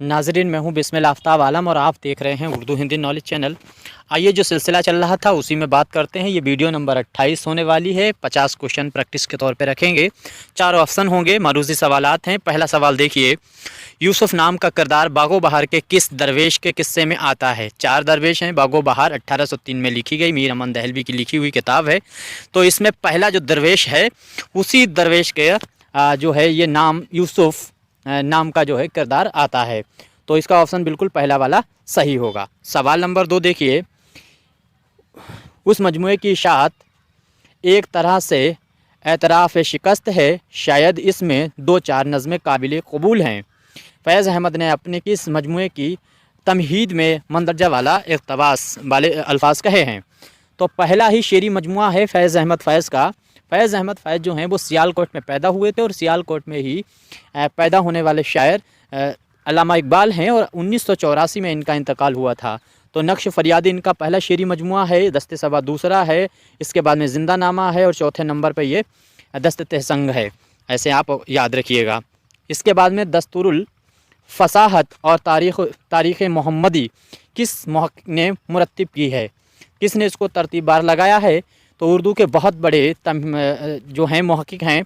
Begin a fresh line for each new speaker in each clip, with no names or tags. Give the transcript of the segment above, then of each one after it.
नाजरीन, मैं हूं बिस्मिल आफ्ताब आलम और आप देख रहे हैं उर्दू हिंदी नॉलेज चैनल। आइए, जो सिलसिला चल रहा था उसी में बात करते हैं। ये वीडियो नंबर 28 होने वाली है। 50 क्वेश्चन प्रैक्टिस के तौर पे रखेंगे। 4 ऑप्शन होंगे, मारूजी सवालात हैं। पहला सवाल देखिए, यूसुफ नाम का किरदार बागो बहार के किस दरवेश के किस्से में आता है? 4 दरवेश हैं। बागो बहार 1803 में लिखी गई, मीर अमन दहलवी की लिखी हुई किताब है। तो इसमें पहला जो दरवेश है उसी दरवेश के जो है ये नाम यूसुफ नाम का जो है किरदार आता है। तो इसका ऑप्शन बिल्कुल पहला वाला सही होगा। सवाल नंबर 2 देखिए, उस मजमूए की इशाअत एक तरह से एतराफ़ शिकस्त है, शायद इसमें 2-4 नज़में काबिल कबूल हैं। फैज़ अहमद ने अपने किस मजमूए की तमहीद में मंदरजा वाला इक़्तिबास वाले अल्फाज कहे हैं? तो पहला ही शेरी मजमुआ है फैज़ अहमद फ़ैज़ का। फैज़ अहमद फ़ैज़ जो हैं वो सियालकोट में पैदा हुए थे और सियालकोट में ही पैदा होने वाले शायर अल्लामा इकबाल हैं और 1984 में इनका इंतकाल हुआ था। तो नक्श फ़रियादी इनका पहला शेरी मजमुआ है, दस्ते सबा दूसरा है, इसके बाद में ज़िंदा नामा है और चौथे नंबर पर ये दस्ते तहसंग है। ऐसे आप याद रखिएगा। इसके बाद में दस्तूरुल फ़साहत और तारीख़ मोहम्मदी किस मुहक़्क़िक़ ने मुरत्तिब की है? किसने इसको तरतीबवार लगाया है? तो उर्दू के बहुत बड़े जो हैं मुहक़्क़िक़ हैं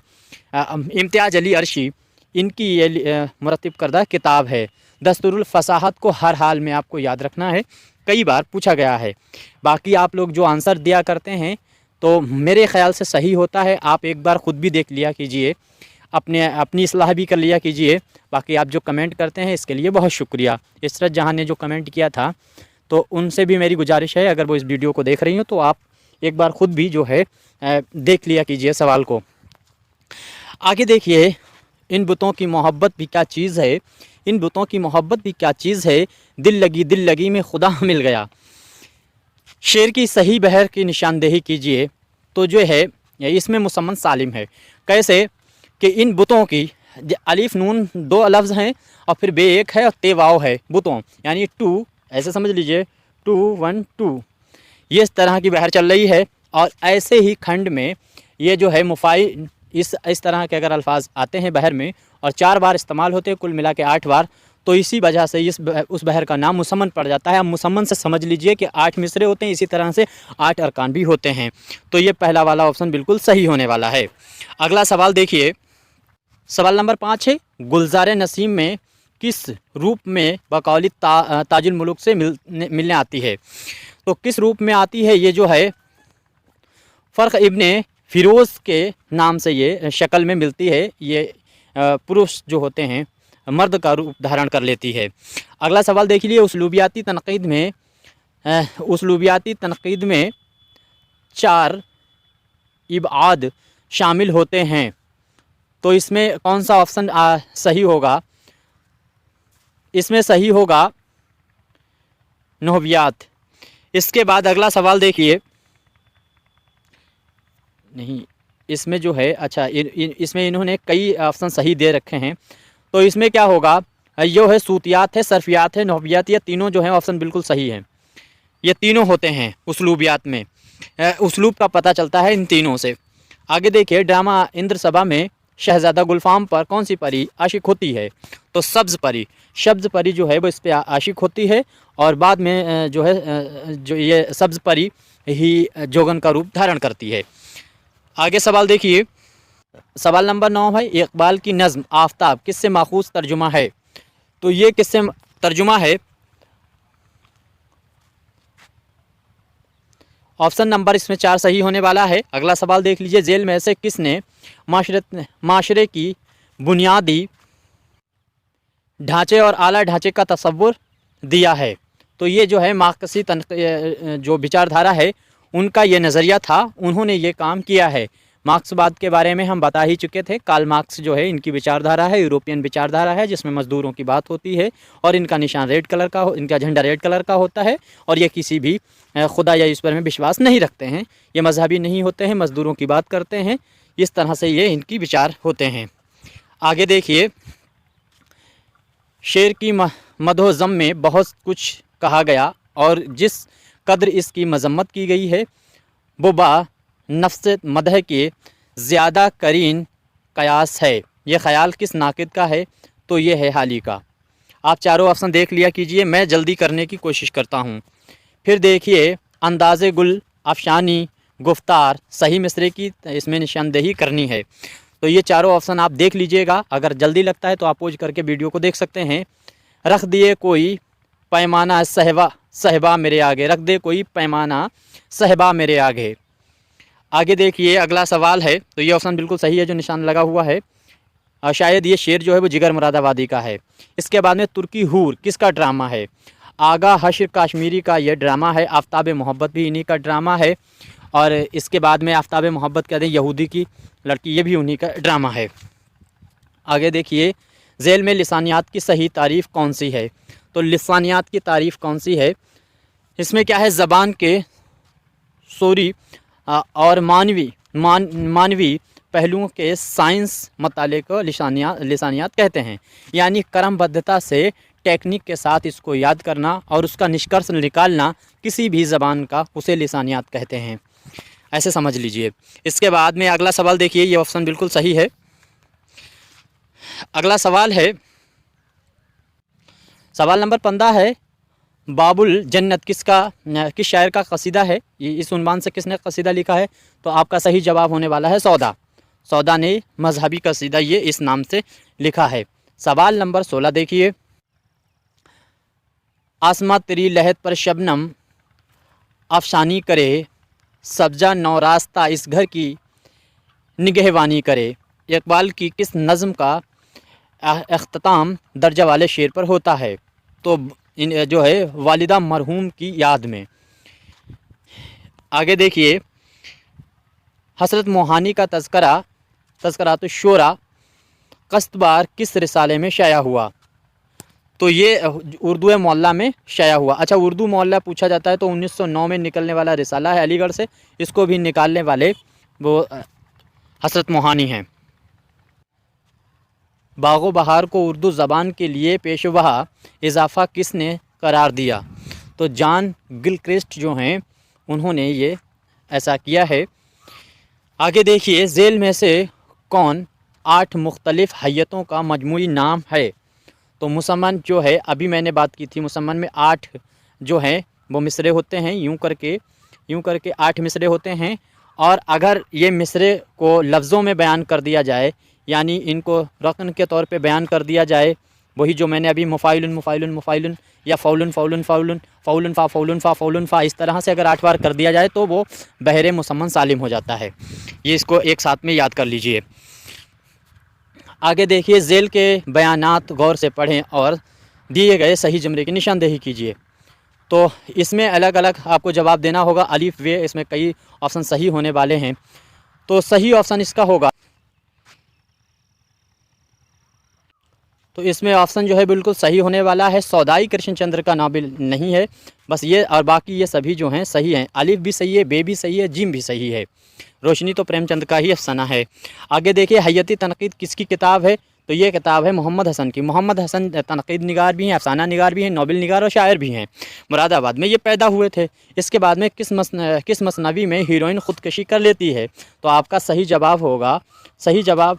इम्तियाज़ अली अर्शी, इनकी ये मुरत्तिब करदा किताब है। दस्तूरुल फ़साहत को हर हाल में आपको याद रखना है, कई बार पूछा गया है। बाकी आप लोग जो आंसर दिया करते हैं तो मेरे ख़्याल से सही होता है। आप एक बार ख़ुद भी देख लिया कीजिए, अपनी इस्लाह भी कर लिया कीजिए। बाकी आप जो कमेंट करते हैं इसके लिए बहुत शुक्रिया। इसरत जहाँ ने जो कमेंट किया था तो उनसे भी मेरी गुजारिश है, अगर वो इस वीडियो को देख रही हो तो आप एक बार ख़ुद भी जो है देख लिया कीजिए सवाल को। आगे देखिए, इन बुतों की मोहब्बत भी क्या चीज़ है? इन बुतों की मोहब्बत भी क्या चीज़ है, दिल लगी में खुदा मिल गया। शेर की सही बहर की निशानदेही कीजिए। तो जो है इसमें मुसम्मन सालिम है। कैसे कि इन बुतों की अलिफ नून 2 लफ्ज़ हैं और फिर बे एक है और ते वाव है, बुतों यानी 2, ऐसे समझ लीजिए 2 1 2, ये इस तरह की बहर चल रही है। और ऐसे ही खंड में ये जो है मुफ़ाई इस तरह के अगर अल्फाज आते हैं बहर में और 4 बार इस्तेमाल होते हैं, कुल मिला के 8 बार, तो इसी वजह से उस बहर का नाम मुसम्मन पड़ जाता है। अब मुसम्मन से समझ लीजिए कि 8 मिसरे होते हैं, इसी तरह से 8 अरकान भी होते हैं। तो ये पहला वाला ऑप्शन बिल्कुल सही होने वाला है। अगला सवाल देखिए, सवाल नंबर 5 है, गुलज़ार नसीम में किस रूप में बकौली ताजुल मुल्क से मिलने आती है? तो किस रूप में आती है? ये जो है फ़र्क़ इब्ने फ़िरोज़ के नाम से ये शक्ल में मिलती है। ये पुरुष जो होते हैं मर्द का रूप धारण कर लेती है। अगला सवाल देख लीजिए, उसलूबियाती तनक़ीद में 4 इबाद शामिल होते हैं। तो इसमें कौन सा ऑप्शन सही होगा? इसमें सही होगा नहवियात। इसके बाद अगला सवाल देखिए, नहीं इसमें जो है अच्छा इसमें इन्होंने कई ऑप्शन सही दे रखे हैं। तो इसमें क्या होगा? यो है सूतियात है, सरफियात है, नहवियात, ये तीनों जो हैं ऑप्शन बिल्कुल सही हैं। ये तीनों होते हैं उसलूबियात में। उसलूब का पता चलता है इन तीनों से। आगे देखिए, ड्रामा इंद्र सभा में शहज़ादा गुलफाम पर कौन सी परी आशिक होती है? तो सब्ज़ परी जो है वो इस पर आशिक होती है और बाद में जो है जो ये सब्ज़ परी ही जोगन का रूप धारण करती है। आगे सवाल देखिए, सवाल नंबर 9 है, इकबाल की नज़्म आफ़ताब किससे माखूज़ तर्जुमा है? तो ये किससे तर्जुमा है? ऑप्शन नंबर इसमें 4 सही होने वाला है। अगला सवाल देख लीजिए, जेल में से किसने माशरे की बुनियादी ढांचे और आला ढांचे का तसव्वुर दिया है? तो ये जो है मार्क्सी जो विचारधारा है उनका ये नज़रिया था, उन्होंने ये काम किया है। मार्क्सवाद के बारे में हम बता ही चुके थे। कार्ल मार्क्स जो है इनकी विचारधारा है, यूरोपियन विचारधारा है, जिसमें मज़दूरों की बात होती है और इनका निशान रेड कलर का इनका झंडा रेड कलर का होता है और ये किसी भी खुदा या ईश्वर में विश्वास नहीं रखते हैं। ये मजहबी नहीं होते हैं, मज़दूरों की बात करते हैं। इस तरह से ये इनकी विचार होते हैं। आगे देखिए, शेर की मदहो ज़म में बहुत कुछ कहा गया और जिस कद्र इसकी मजम्मत की गई है वो नफ्स मदह के ज़्यादा करीन कयास है। ये ख़याल किस नाकिद का है? तो ये है हाली का। आप चारों ऑप्शन देख लिया कीजिए, मैं जल्दी करने की कोशिश करता हूँ। फिर देखिए, अंदाज़े गुल, अफशानी, गुफ्तार, सही मिसरे की इसमें निशानदेही करनी है। तो ये चारों ऑप्शन आप देख लीजिएगा। अगर जल्दी लगता है तो आप पॉज करके वीडियो को देख सकते हैं। रख दिए कोई पैमाना सहबा सहबा मेरे आगे, रख दे कोई पैमाना सहबा मेरे आगे। आगे देखिए, अगला सवाल है, तो ये ऑप्शन बिल्कुल सही है जो निशान लगा हुआ है। शायद ये शेर जो है वो जिगर मुरादाबादी का है। इसके बाद में तुर्की हूर किसका ड्रामा है? आगा हश्र काश्मीरी का ये ड्रामा है। आफ्ताब मोहब्बत भी इन्हीं का ड्रामा है। और इसके बाद में आफ्ताब मोहब्बत कहते हैं यहूदी की लड़की, ये भी उन्हीं का ड्रामा है। आगे देखिए, झेल में लिसानियात की सही तारीफ़ कौन सी है? तो लिसानियात की तारीफ़ कौन सी है? इसमें क्या है, ज़बान के सोरी और मानवी पहलुओं के साइंस मताले को लिसानियात कहते हैं। यानी क्रमबद्धता से टेक्निक के साथ इसको याद करना और उसका निष्कर्ष निकालना किसी भी ज़बान का, उसे लिसानियात कहते हैं, ऐसे समझ लीजिए। इसके बाद में अगला सवाल देखिए, ये ऑप्शन बिल्कुल सही है। अगला सवाल है, सवाल नंबर 15 है, बाबुल जन्नत किस शायर का कसीदा है? ये इस उन्वान से किसने कसीदा लिखा है? तो आपका सही जवाब होने वाला है सौदा ने मजहबी कसीदा ये इस नाम से लिखा है। सवाल नंबर 16 देखिए, आसमां तेरी लहद पर शबनम अफशानी करे, सब्जा नौ रास्ता इस घर की निगहबानी करे। इकबाल की किस नज़म का अख्ताम दर्जा वाले शेर पर होता है? तो जो है वालिदा मरहूम की याद में। आगे देखिए, हसरत मोहानी का तज़किरा तो शोरा कस्तबार किस रिसाले में शाया हुआ? तो ये उर्दू मोहल्ला में शाया हुआ। अच्छा, उर्दू मोहल्ला पूछा जाता है तो 1909 में निकलने वाला रिसाला है अलीगढ़ से, इसको भी निकालने वाले वो हसरत मोहानी हैं। बागो बहार को उर्दू ज़बान के लिए पेशवा इजाफ़ा किसने करार दिया? तो जॉन गिलक्रिस्ट जो हैं उन्होंने ये ऐसा किया है। आगे देखिए, झेल में से कौन 8 मुख्तलिफ़ हैयतों का मजमूई नाम है? तो मुसम्मन जो है, अभी मैंने बात की थी, मुसम्मन में 8 जो हैं वो मिसरे होते हैं, यूं करके 8 मिसरे होते हैं। और अगर ये मिसरे को लफ्ज़ों में बयान कर दिया जाए, यानी इनको रकन के तौर पे बयान कर दिया जाए, वही जो मैंने अभी मुफ़ाइलुन या फ़ौलुन फ़ा इस तरह से अगर 8 बार कर दिया जाए तो वो बहरे मुसम्मन सालिम हो जाता है। ये इसको एक साथ में याद कर लीजिए। आगे देखिए, झेल के बयानात गौर से पढ़ें और दिए गए सही जुमले की निशानदेही कीजिए। तो इसमें अलग अलग आपको जवाब देना होगा, अलिफ वे, इसमें कई ऑप्शन सही होने वाले हैं। तो सही ऑप्शन इसका होगा, तो इसमें ऑप्शन जो है बिल्कुल सही होने वाला है, सौदाई कृष्णचंद्र का नावल नहीं है बस ये, और बाकी ये सभी जो हैं सही हैं। अलिफ भी सही है, बे भी सही है, जिम भी सही है। रोशनी तो प्रेमचंद का ही अफसाना है। आगे देखिए, हयती तनकीद किसकी किताब है? तो ये किताब है मोहम्मद हसन की। मोहम्मद हसन तनकीद निगार भी हैं, अफसाना निगार भी हैं, नोबेल निगार और शायर भी हैं। मुरादाबाद में ये पैदा हुए थे। इसके बाद में किस मसनवी में हीरोइन ख़ुदकशी कर लेती है? तो आपका सही जवाब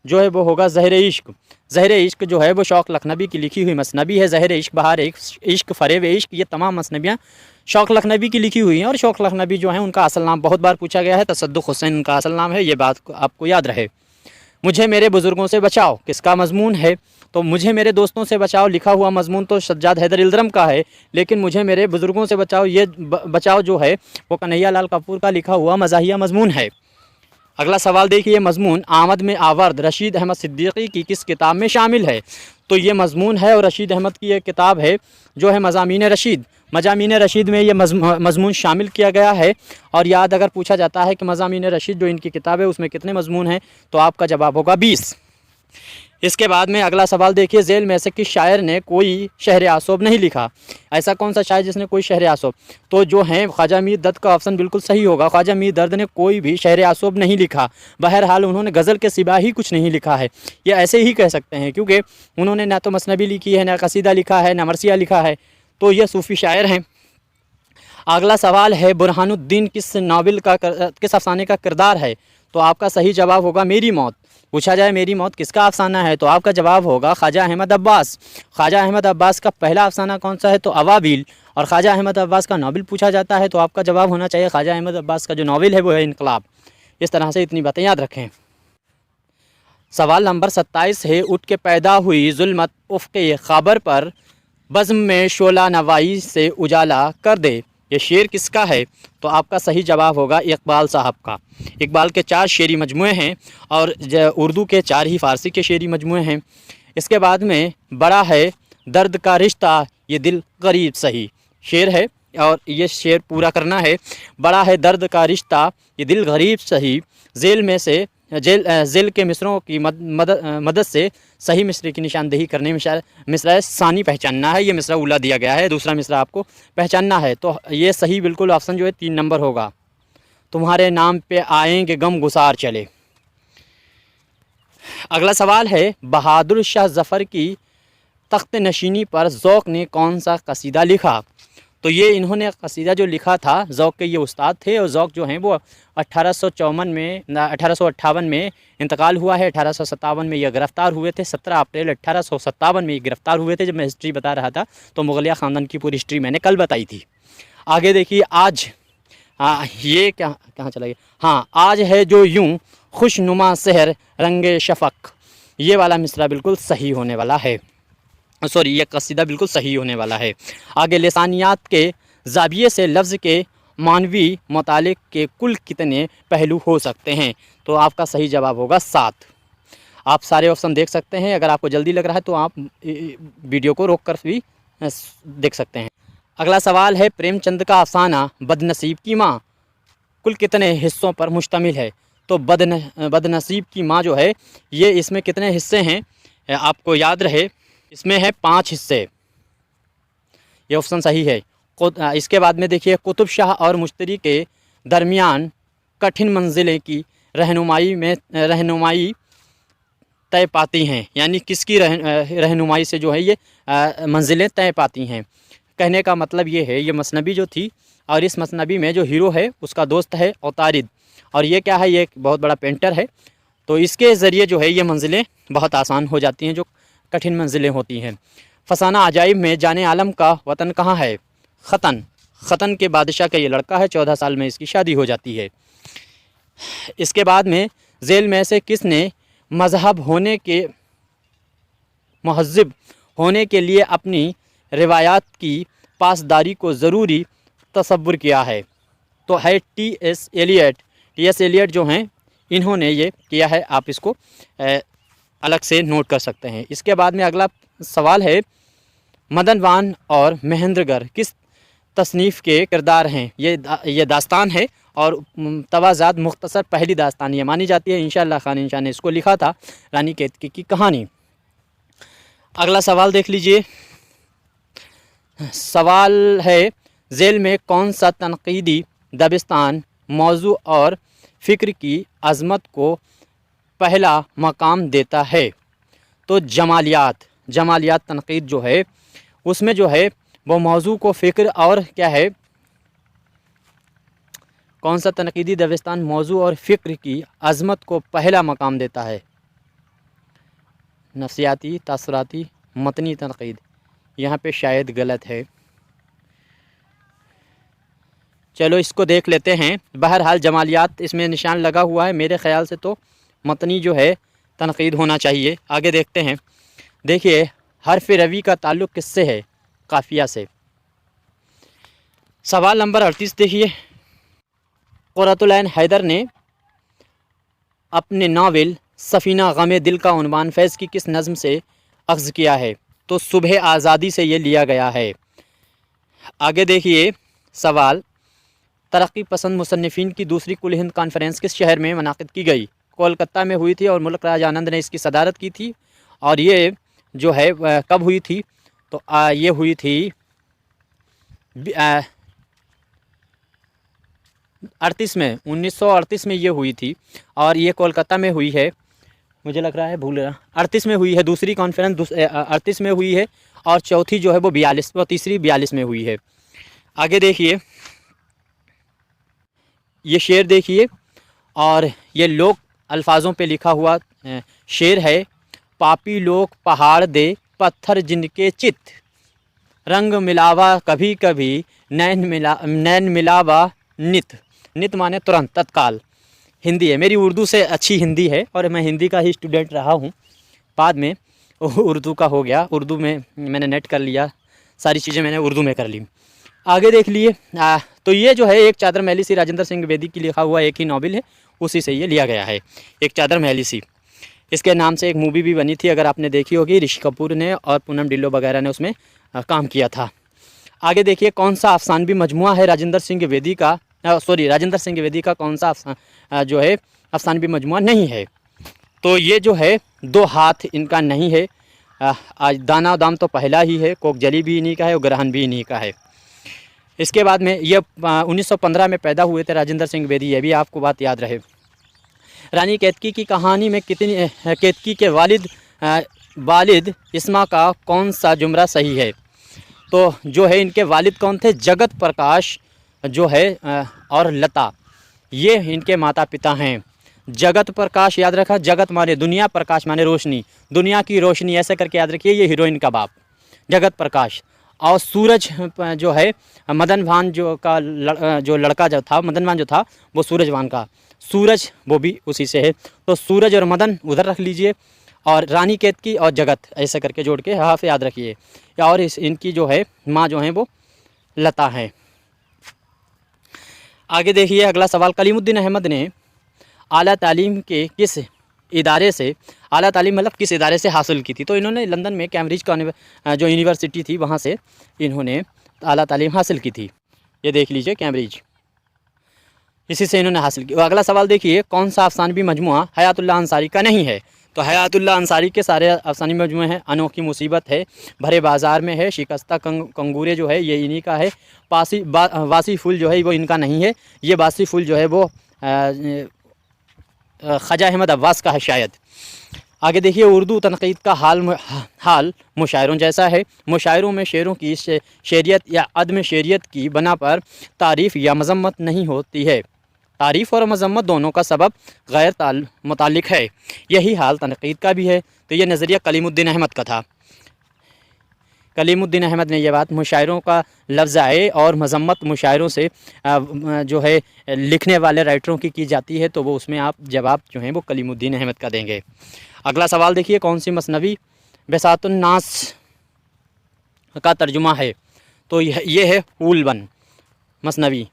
जो है वो होगा ज़हरे इश्क। ज़हरे इश्क जो है वो शौक़ लखनवी की लिखी हुई मसनवी है। ज़हरे इश्क, बहार इश्क, फ़रेब इश्क, ये तमाम मसनवियाँ शौक़ लखनवी की लिखी हुई हैं। और शौक़ लखनवी जो है उनका असल नाम बहुत बार पूछा गया है, तसद्दुक़ हुसैन उनका असल नाम है, ये बात आपको याद रहे। मुझे मेरे बुज़ुर्गों से बचाओ किसका मजमून है? तो मुझे मेरे दोस्तों से बचाओ लिखा हुआ मजमून तो सज्जाद हैदर इल्दरम का है, लेकिन मुझे मेरे बुज़ुर्गों से बचाओ, ये बचाओ जो है वो कन्हैया लाल कपूर का लिखा हुआ मज़ाहिया मजमून है। अगला सवाल देखिए, मजमून आमद में आवर्द रशीद अहमद सिद्दीकी की किस किताब में शामिल है? तो ये मजमून है और रशीद अहमद की एक किताब है जो है मज़ामीन रशीद में ये मजमून शामिल किया गया है। और याद अगर पूछा जाता है कि मज़ामीन रशीद जो इनकी किताब है उसमें कितने मजमून हैं, तो आपका जवाब होगा 20। इसके बाद में अगला सवाल देखिए, झेल में से किस शायर ने कोई शहर आसोब नहीं लिखा? ऐसा कौन सा शायर जिसने कोई शहर आसोब? तो जो हैं ख्वाजा मीर दर्द का ऑप्शन बिल्कुल सही होगा। ख्वाजा मीर दर्द ने कोई भी शहर आसोब नहीं लिखा। बहरहाल उन्होंने गज़ल के सिवा ही कुछ नहीं लिखा है, ये ऐसे ही कह सकते हैं, क्योंकि उन्होंने ना तो मसनबी लिखी है, ना कसीदा लिखा है, ना मरसिया लिखा है, तो ये सूफ़ी शायर हैं। अगला सवाल है, बुरहानुद्दीन किस नावल का किस अफसाने का किरदार है? तो आपका सही जवाब होगा मेरी मौत। पूछा जाए मेरी मौत किसका अफसाना है तो आपका जवाब होगा ख्वाजा अहमद अब्बास। ख्वाजा अहमद अब्बास का पहला अफसाना कौन सा है तो अवाबिल। और ख्वाजा अहमद अब्बास का नावल पूछा जाता है तो आपका जवाब होना चाहिए ख्वाजा अहमद अब्बास का जो नावल है वो है इनकलाब। इस तरह से इतनी बातें याद रखें। सवाल नंबर 27 है, उठ के पैदा हुई जुल्मत उफ़्क़े ख़ाबर पर बज़्म में शोला नवाई से उजाला कर दे, ये शेर किसका है तो आपका सही जवाब होगा इकबाल साहब का। इकबाल के 4 शेरी मजमूए हैं और उर्दू के 4 ही फ़ारसी के शेरी मजमूए हैं। इसके बाद में बड़ा है दर्द का रिश्ता ये दिल गरीब सही शेर है और ये शेर पूरा करना है। बड़ा है दर्द का रिश्ता ये दिल गरीब सही, जेल में से जेल के मिसरों की मदद से सही मिसरे की निशानदेही करने में मिसरा सानी पहचानना है। ये मिसरा उला दिया गया है, दूसरा मिसरा आपको पहचानना है। तो ये सही बिल्कुल ऑप्शन जो है 3 नंबर होगा। तुम्हारे नाम पे आएंगे गम गुसार चले। अगला सवाल है, बहादुर शाह ज़फ़र की तख्त नशीनी पर ज़ौक़ ने कौन सा कसीदा लिखा तो ये इन्होंने कसीदा जो लिखा था, ज़ौक़ के ये उस्ताद थे और ज़ौक़ जो हैं वो 1858 में इंतकाल हुआ है। 1857 में ये गिरफ़्तार हुए थे। 17 अप्रैल 1857 में ये गिरफ़्तार हुए थे। जब मैं हिस्ट्री बता रहा था तो मुग़लिया ख़ानदान की पूरी हिस्ट्री मैंने कल बताई थी। आगे देखिए, आज ये कहाँ चला गया, हाँ, आज है जो यूँ खुशनुमा सहर रंगे शफ़क़, ये वाला मिसरा बिल्कुल सही होने वाला है। सॉरी, ये कसीदा बिल्कुल सही होने वाला है। आगे, लिसानियात के ज़ाविये से लफ्ज़ के मानवी मुतालिक के कुल कितने पहलू हो सकते हैं तो आपका सही जवाब होगा 7। आप सारे ऑप्शन देख सकते हैं। अगर आपको जल्दी लग रहा है तो आप वीडियो को रोक कर भी देख सकते हैं। अगला सवाल है, प्रेमचंद का अफसाना बदनसीब की माँ कुल कितने हिस्सों पर मुश्तमिल है तो बदनसीब की माँ जो है ये इसमें कितने हिस्से हैं आपको याद रहे, इसमें है 5 हिस्से। ये ऑप्शन सही है। इसके बाद में देखिए, कुतुब शाह और मुश्तरी के दरमियान कठिन मंजिलें की रहनुमाई तय पाती हैं, यानी किसकी रहनुमाई से जो है ये मंजिलें तय पाती हैं। कहने का मतलब ये है, ये मसनबी जो थी और इस मसनबी में जो हीरो है उसका दोस्त है औतारिद, और ये क्या है, ये एक बहुत बड़ा पेंटर है। तो इसके ज़रिए जो है ये मंजिलें बहुत आसान हो जाती हैं जो कठिन मंजिलें होती हैं। फसाना अजाइब में जाने आलम का वतन कहाँ है ख़तन के बादशाह का ये लड़का है। 14 साल में इसकी शादी हो जाती है। इसके बाद में जेल में से किसने महज़ब होने के लिए अपनी रिवायात की पासदारी को ज़रूरी तसव्वुर किया है तो है टी.एस. एलियट जो हैं इन्होंने ये किया है। आप इसको अलग से नोट कर सकते हैं। इसके बाद में अगला सवाल है, मदनवान और महेंद्रगढ़ किस तसनीफ़ के किरदार हैं। ये दास्तान है और तवाज़ाद मुख्तसर पहली दास्तान ये मानी जाती है। इंशाअल्लाह खान इंशा ने इसको लिखा था, रानी केतकी की कहानी। अगला सवाल देख लीजिए। सवाल है, जेल में कौन सा तनकीदी दबिस्तान मौजू और फ़िक्र की अज़मत को पहला मकाम देता है तो जमालियात तनकीद जो है उसमें जो है वो मौजू को फ़िक्र और क्या है, कौन सा तनकीदी दबिस्तान मौजू और फ़िक्र की अज़मत को पहला मकाम देता है। नफ्सियाती, तासुराती, मतनी तनकीद, यहाँ पे शायद गलत है। चलो इसको देख लेते हैं। बहरहाल जमालियात इसमें निशान लगा हुआ है, मेरे ख़्याल से तो मतनी जो है तनकीद होना चाहिए। आगे देखते हैं। देखिए, हर्फ रवी का ताल्लुक़ किससे है, काफ़िया से। सवाल नंबर 38 देखिए, क़ुर्रतुल ऐन हैदर ने अपने नावल सफ़ीना ग़म दिल का उन्वान फैज़ की किस नज़्म से अख़ज़ किया है तो सुबह आज़ादी से ये लिया गया है। आगे देखिए सवाल, तरक्की पसंद मुसन्निफ़ीन की दूसरी कुल हिंद कॉन्फ्रेंस किस शहर में मुनाक़िद की गई। कोलकाता में हुई थी और मुल्क राज आनंद ने इसकी सदारत की थी। और ये जो है कब हुई थी तो ये हुई थी 1938 में ये हुई थी और ये कोलकाता में हुई है। मुझे लग रहा है भूल रहा, 38 में हुई है दूसरी कॉन्फ्रेंस, 38 में हुई है और चौथी जो है वो तीसरी 42 में हुई है। आगे देखिए, ये शेर देखिए, और ये लोक अल्फाजों पे लिखा हुआ शेर है। पापी लोग पहाड़ दे पत्थर जिनके चित, रंग मिलावा कभी कभी नैन मिलावा नित। नित माने तुरंत, तत्काल। हिंदी है, मेरी उर्दू से अच्छी हिंदी है और मैं हिंदी का ही स्टूडेंट रहा हूँ, बाद में उर्दू का हो गया, उर्दू में मैंने नेट कर लिया, सारी चीज़ें मैंने उर्दू में कर ली। आगे देख लिए। तो ये जो है एक चादर मैली सी राजेंद्र सिंह द्विवेदी की लिखा हुआ एक ही नॉवेल है, उसी से ये लिया गया है, एक चादर मैली सी। इसके नाम से एक मूवी भी बनी थी, अगर आपने देखी होगी, ऋषि कपूर ने और पूनम ढिल्लो वगैरह ने उसमें काम किया था। आगे देखिए, कौन सा अफसानवी मजमुआ है राजेंद्र सिंह द्विवेदी का, राजेंद्र सिंह द्विवेदी का कौन सा जो है अफसानवी मजमुआ नहीं है। तो ये जो है दो हाथ इनका नहीं है। आज दाना दाम तो पहला ही है, कोकजली भी इन्हीं का है और ग्रहण भी इन्हीं का है। इसके बाद में ये 1915 में पैदा हुए थे राजेंद्र सिंह द्विवेदी, ये भी आपको बात याद रहे। रानी केतकी की कहानी में केतकी के वालिद इस्मा का कौन सा जुमरा सही है। तो जो है इनके वालिद कौन थे, जगत प्रकाश जो है और लता, ये इनके माता पिता हैं। जगत प्रकाश याद रखा, जगत माने दुनिया, प्रकाश माने रोशनी, दुनिया की रोशनी, ऐसे करके याद रखिए, ये हीरोइन का बाप जगत प्रकाश। और सूरज जो है मदन भान जो लड़का जो था, मदन भान जो था वो सूरज भान का, सूरज वो भी उसी से है। तो सूरज और मदन उधर रख लीजिए, और रानी केतकी और जगत ऐसे करके जोड़ के हाफ याद रखिए। और इनकी जो है माँ जो है वो लता है। आगे देखिए अगला सवाल, कलीमुद्दीन अहमद ने आला तालीम के किस इदारे से, आला तालीम मतलब किस इदारे से हासिल की थी। तो इन्होंने लंदन में कैम्ब्रिज का जो यूनिवर्सिटी थी वहाँ से इन्होंने आला तालीम हासिल की थी। ये देख लीजिए, कैम्ब्रिज, इसी से इन्होंने हासिल की। अगला सवाल देखिए, कौन सा अफसानवी मजमुआ हयातुल्लाह अंसारी का नहीं है। तो हयातुल्लाह अंसारी के सारे अफसानी मजमुए हैं। अनोखी मुसीबत है, भरे बाज़ार में है, शिकस्ता कंगूरे जो है ये इन्हीं का है। वासी फूल जो है वो इनका नहीं है, ये वासी फूल जो है वो ख्वाजा अहमद अब्बास का है शायद। आगे देखिए, उर्दू तनक़ीद का हाल मुशायरों जैसा है। मुशायरों में शेरों की शेरियत या अदम शेरियत की बना पर तारीफ़ या मज़म्मत नहीं होती है। तारीफ़ और मज़म्मत दोनों का सबब गैर मुताल्लिक़ है। यही हाल तनक़ीद का भी है। तो ये नज़रिया कलीमुद्दीन अहमद का था। कलीमुद्दीन अहमद ने यह बात, मुशायरों का लफ्ज़ आए और मज़म्मत मुशायरों से जो है लिखने वाले राइटरों की जाती है, तो वो उसमें आप जवाब जो है वो कलीमुद्दीन अहमद का देंगे। अगला सवाल देखिए, कौन सी मसनवी बिसातुन्नास का तर्जुमा है। तो ये है ऊलबन मसनवी।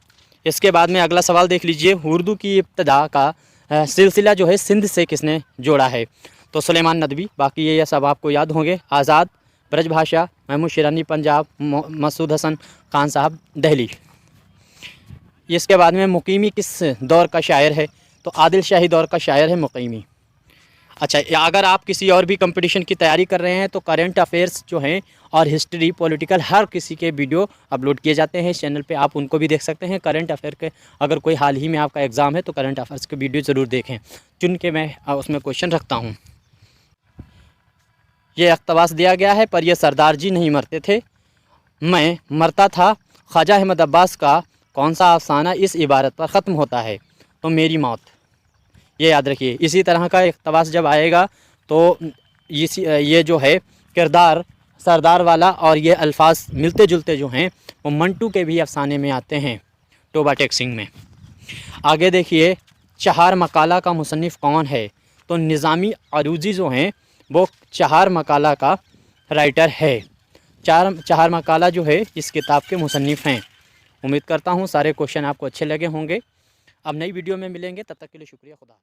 इसके बाद में अगला सवाल देख लीजिए, उर्दू की इब्तदा का सिलसिला जो है सिंध से किसने जोड़ा है। तो सुलेमान नदवी। बाकी ये सब आपको याद होंगे। आज़ाद ब्रजभाषा, महमूद शिरानी पंजाब, मसूद हसन खान साहब दिल्ली। इसके बाद में मुकीमी किस दौर का शायर है। तो आदिल शाही दौर का शायर है मुकीमी। अच्छा, अगर आप किसी और भी कंपटीशन की तैयारी कर रहे हैं तो करंट अफेयर्स जो हैं और हिस्ट्री, पॉलिटिकल, हर किसी के वीडियो अपलोड किए जाते हैं इस चैनल पे, आप उनको भी देख सकते हैं। करंट अफेयर के अगर कोई हाल ही में आपका एग्ज़ाम है तो करंट अफेयर्स के वीडियो ज़रूर देखें, चुन के मैं उसमें क्वेश्चन रखता हूँ। ये अक़्तबास दिया गया है, पर ये सरदार जी नहीं मरते थे, मैं मरता था। ख्वाजा अहमद अब्बास का कौन सा अफसाना इस इबारत पर ख़त्म होता है। तो मेरी मौत। ये याद रखिए। इसी तरह का इक़्तबास जब आएगा तो ये जो है किरदार सरदार वाला और ये अल्फाज मिलते जुलते जो हैं वो मंटू के भी अफसाने में आते हैं, टोबा टेक सिंह में। आगे देखिए, चहार मकाला का मुसन्निफ़ कौन है। तो निज़ामी अरूजी जो हैं वो चहार मकाला का राइटर है। चहार मकाला जो है इस किताब के मुसन्निफ़ हैं। उम्मीद करता हूँ सारे क्वेश्चन आपको अच्छे लगे होंगे। अब नई वीडियो में मिलेंगे, तब तक के लिए शुक्रिया, खुदा।